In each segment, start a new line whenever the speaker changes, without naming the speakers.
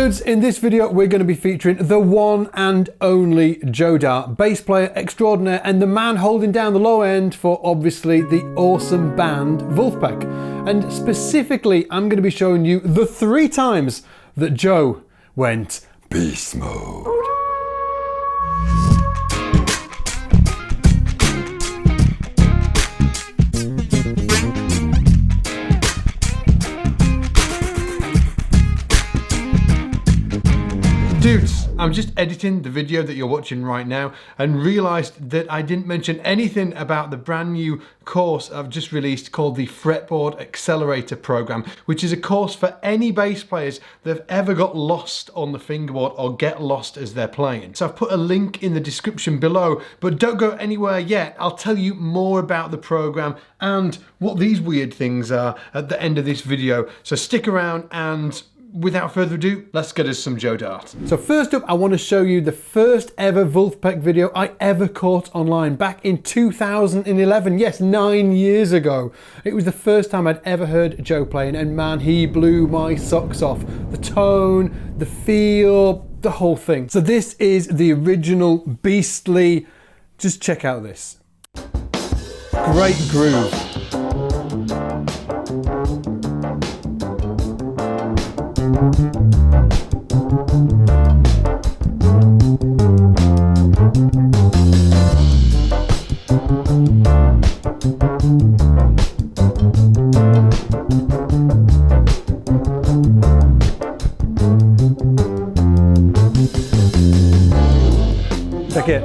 Dudes, in this video we're going to be featuring the one and only Joe Dart, bass player extraordinaire and the man holding down the low end for obviously the awesome band Vulfpeck. And specifically I'm going to be showing you the 3 times that Joe went beast mode. Dudes, I'm just editing the video that you're watching right now and realised that I didn't mention anything about the brand new course I've just released called the Fretboard Accelerator Program, which is a course for any bass players that have ever got lost on the fingerboard or get lost as they're playing. So I've put a link in the description below, but don't go anywhere yet. I'll tell you more about the program and what these weird things are at the end of this video. So stick around and without further ado, let's get us some Joe Dart. So first up, I want to show you the first ever Vulfpeck video I ever caught online back in 2011. Yes, 9 years ago. It was the first time I'd ever heard Joe playing, and man, he blew my socks off. The tone, the feel, the whole thing. So this is the original beastly, just check out this. Great groove. Check it.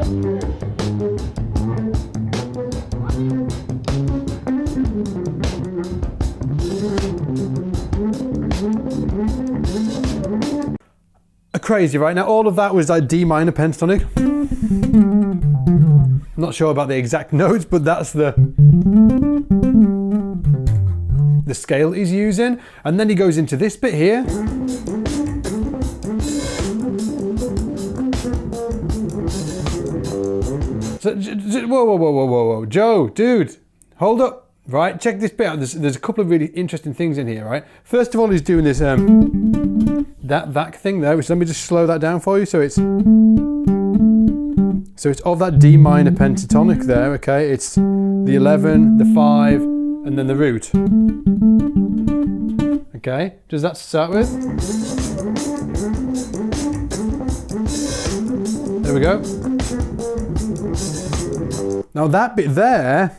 Crazy, right? Now all of that was like D minor pentatonic. I'm not sure about the exact notes, but that's the scale he's using. And then he goes into this bit here. So, whoa, Joe, dude, hold up, right? Check this bit out. There's a couple of really interesting things in here, right? First of all, he's doing this that thing there, which let me just slow that down for you. So it's of that D minor pentatonic there, okay? It's the 11, the 5, and then the root. Okay, does that start with? There we go. Now that bit there,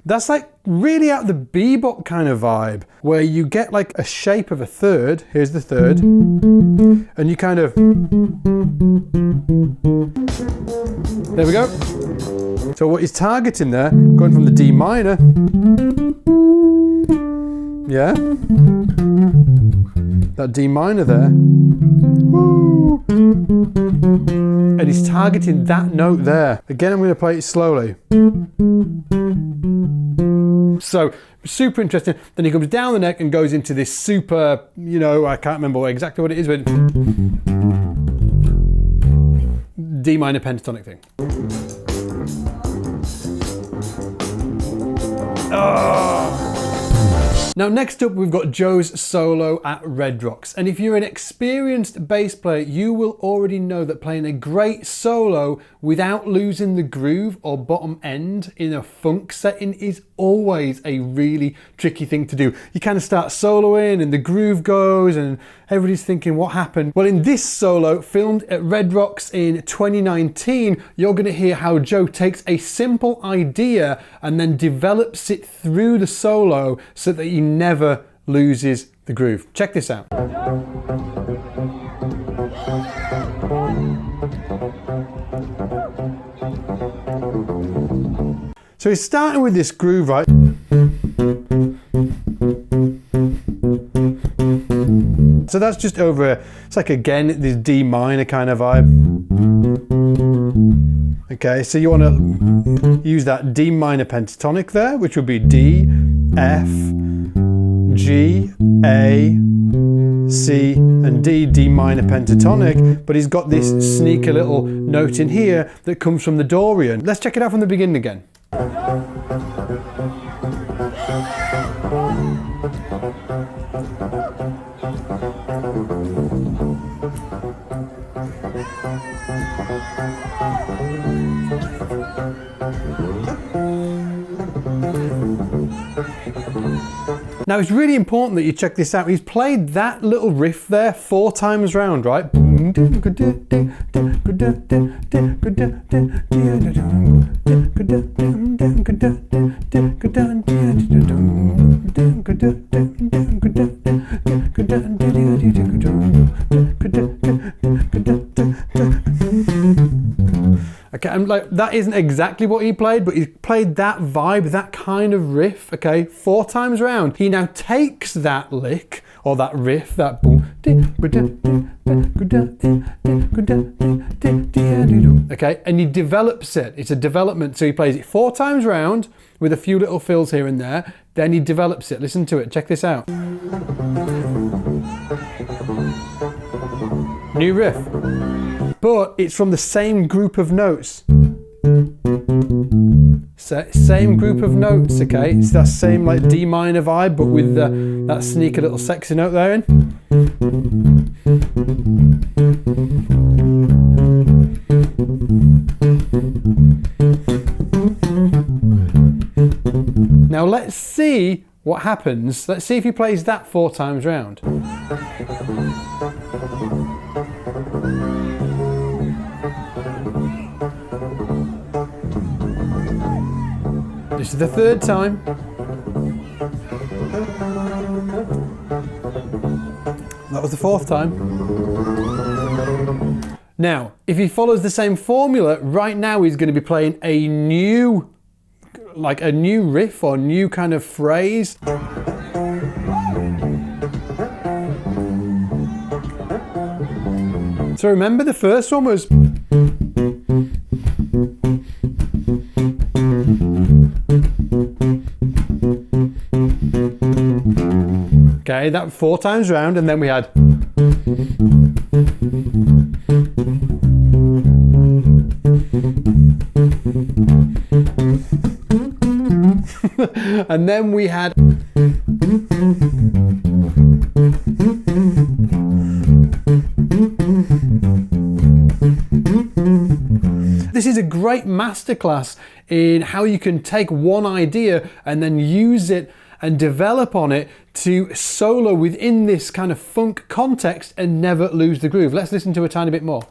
that's like really out the bebop kind of vibe, where you get like a shape of a third, here's the third, and you kind of, there we go. So what he's targeting there, going from the D minor, yeah, that D minor there, and he's targeting that note there. Again, I'm going to play it slowly. So, super interesting. Then he comes down the neck and goes into this super, you know, I can't remember exactly what it is, but D minor pentatonic thing. Oh. Now next up we've got Joe's solo at Red Rocks, and if you're an experienced bass player you will already know that playing a great solo without losing the groove or bottom end in a funk setting is always a really tricky thing to do. You kind of start soloing and the groove goes and everybody's thinking what happened. Well, in this solo filmed at Red Rocks in 2019 you're going to hear how Joe takes a simple idea and then develops it through the solo so that he never loses the groove. Check this out. So he's starting with this groove, right? So that's just over, it's like again, this D minor kind of vibe. Okay, so you want to use that D minor pentatonic there, which would be D, F, G, A, C, and D, D minor pentatonic, but he's got this sneaky little note in here that comes from the Dorian. Let's check it out from the beginning again. Now it's really important that you check this out. He's played that little riff there 4 times round, right? Okay, I'm like, that isn't exactly what he played, but he's played that vibe, that kind of riff, okay, 4 times round. He now takes that lick, or that riff, that boom, okay, and he develops it. It's a development, so he plays it 4 times round with a few little fills here and there, then he develops it. Listen to it, check this out. New riff. But it's from the same group of notes. Same group of notes, okay? It's that same like D minor vibe, but with that sneaky little sexy note there in. Now let's see what happens. Let's see if he plays that 4 times round. This is the 3rd time. That was the 4th time. Now, if he follows the same formula, right now he's going to be playing a new, like a new riff or new kind of phrase. So remember the first one was... Okay, that 4 times round, and then we had... and then we had... This is a great masterclass in how you can take one idea and then use it and develop on it to solo within this kind of funk context and never lose the groove. Let's listen to a tiny bit more.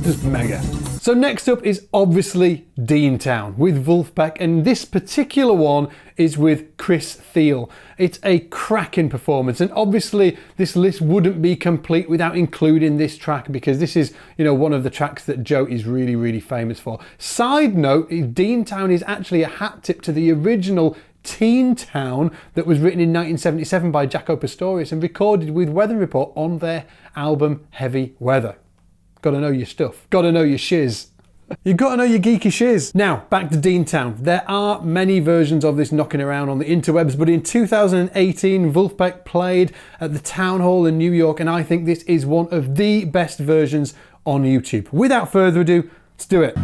Just mega. So next up is obviously Deantown with Vulfpeck, and this particular one is with Chris Thile. It's a cracking performance, and obviously this list wouldn't be complete without including this track, because this is, you know, one of the tracks that Joe is really, really famous for. Side note, Deantown is actually a hat tip to the original Teen Town that was written in 1977 by Jaco Pastorius and recorded with Weather Report on their album Heavy Weather. Gotta know your stuff. Gotta know your shiz. You've got to know your geeky shiz. Now, back to Deantown. There are many versions of this knocking around on the interwebs, but in 2018, Vulfpeck played at the Town Hall in New York, and I think this is one of the best versions on YouTube. Without further ado, let's do it.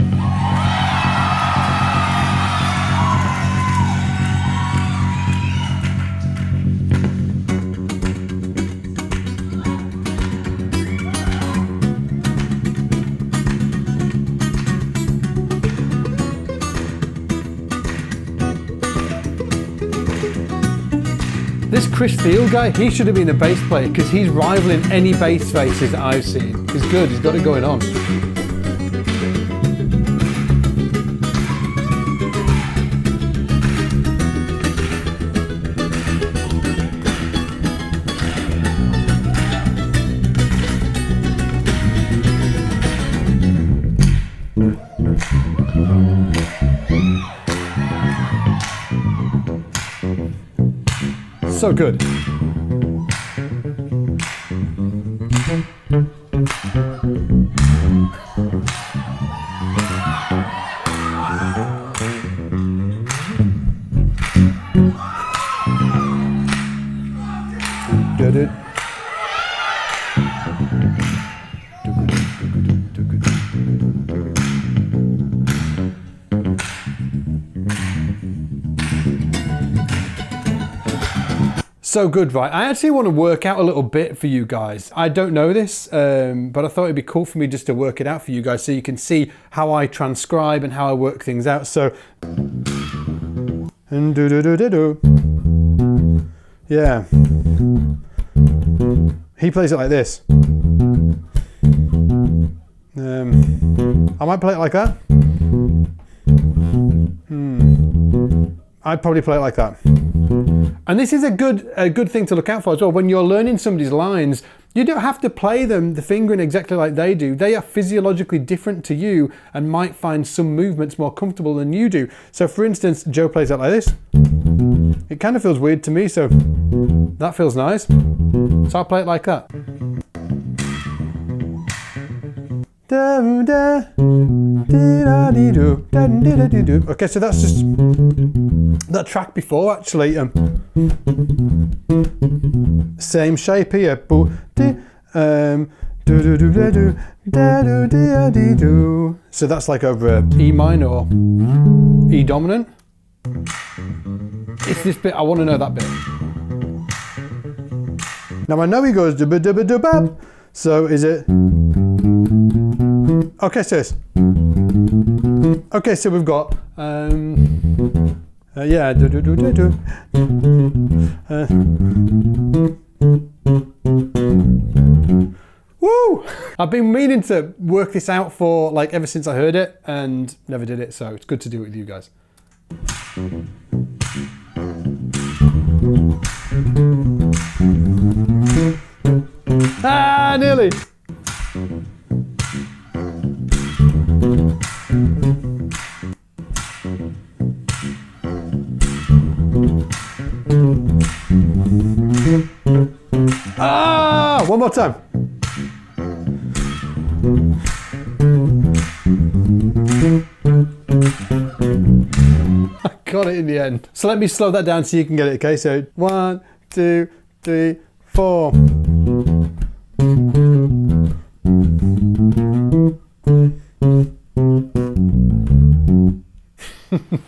This Chris Thile guy, he should have been a bass player because he's rivaling any bass faces that I've seen. He's good, he's got it going on. So good. So good, right? I actually want to work out a little bit for you guys. I don't know this, but I thought it'd be cool for me just to work it out for you guys so you can see how I transcribe and how I work things out. So, and do. Yeah. He plays it like this. I might play it like that. I'd probably play it like that. And this is a good thing to look out for as well. When you're learning somebody's lines, you don't have to play them the fingering exactly like they do. They are physiologically different to you and might find some movements more comfortable than you do. So for instance, Joe plays it like this. It kind of feels weird to me, so that feels nice. So I'll play it like that. Okay, so that's just that track before actually. Same shape here. So that's like over E minor or E dominant. It's this bit, I want to know that bit. Now I know he goes dub-a-dub-a-dub-ab. So is it? Okay, so it's, okay, so we've got yeah, do. Woo! I've been meaning to work this out for like ever since I heard it and never did it, so it's good to do it with you guys. Ah, nearly. Ah, one more time. I got it in the end. So let me slow that down so you can get it, okay? So 1, 2, 3, 4.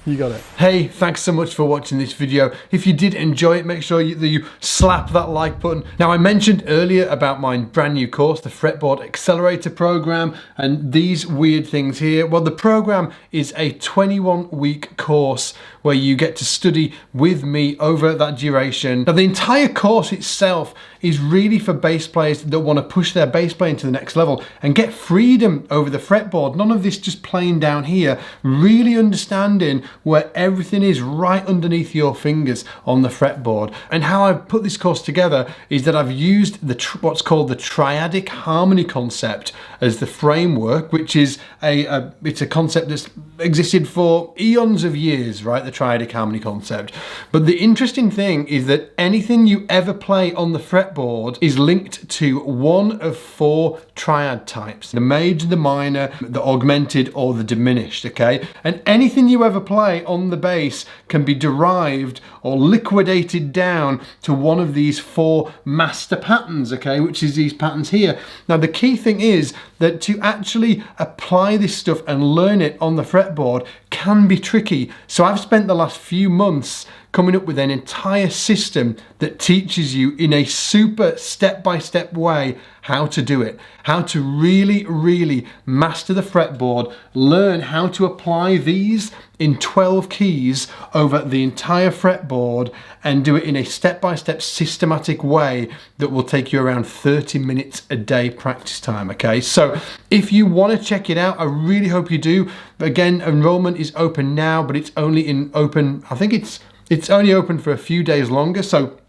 You got it. Hey, thanks so much for watching this video. If you did enjoy it, make sure that you slap that like button. Now, I mentioned earlier about my brand new course, the Fretboard Accelerator Program, and these weird things here. Well, the program is a 21-week course where you get to study with me over that duration. Now, the entire course itself is really for bass players that want to push their bass playing to the next level and get freedom over the fretboard. None of this just playing down here, really understanding where everything is right underneath your fingers on the fretboard. And how I've put this course together is that I've used what's called the triadic harmony concept as the framework, which is it's a concept that's existed for eons of years, right? The triadic harmony concept. But the interesting thing is that anything you ever play on the fretboard is linked to one of 4 triad types: the major, the minor, the augmented, or the diminished, okay? And anything you ever play on the bass can be derived or liquidated down to one of these 4 master patterns, okay? Which is these patterns here. Now, the key thing is that to actually apply this stuff and learn it on the fretboard can be tricky. So I've spent the last few months coming up with an entire system that teaches you in a super step-by-step way how to do it, how to really master the fretboard, learn how to apply these in 12 keys over the entire fretboard and do it in a step-by-step systematic way that will take you around 30 minutes a day practice time, okay? So if you want to check it out, I really hope you do. Again, enrollment is open now, but it's only I think it's only open for a few days longer, so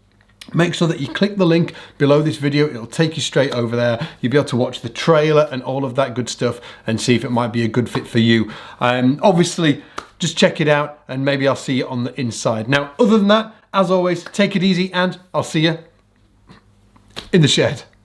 make sure that you click the link below this video. It'll take you straight over there. You'll be able to watch the trailer and all of that good stuff and see if it might be a good fit for you. Obviously, just check it out and maybe I'll see you on the inside. Now, other than that, as always, take it easy and I'll see you in the shed.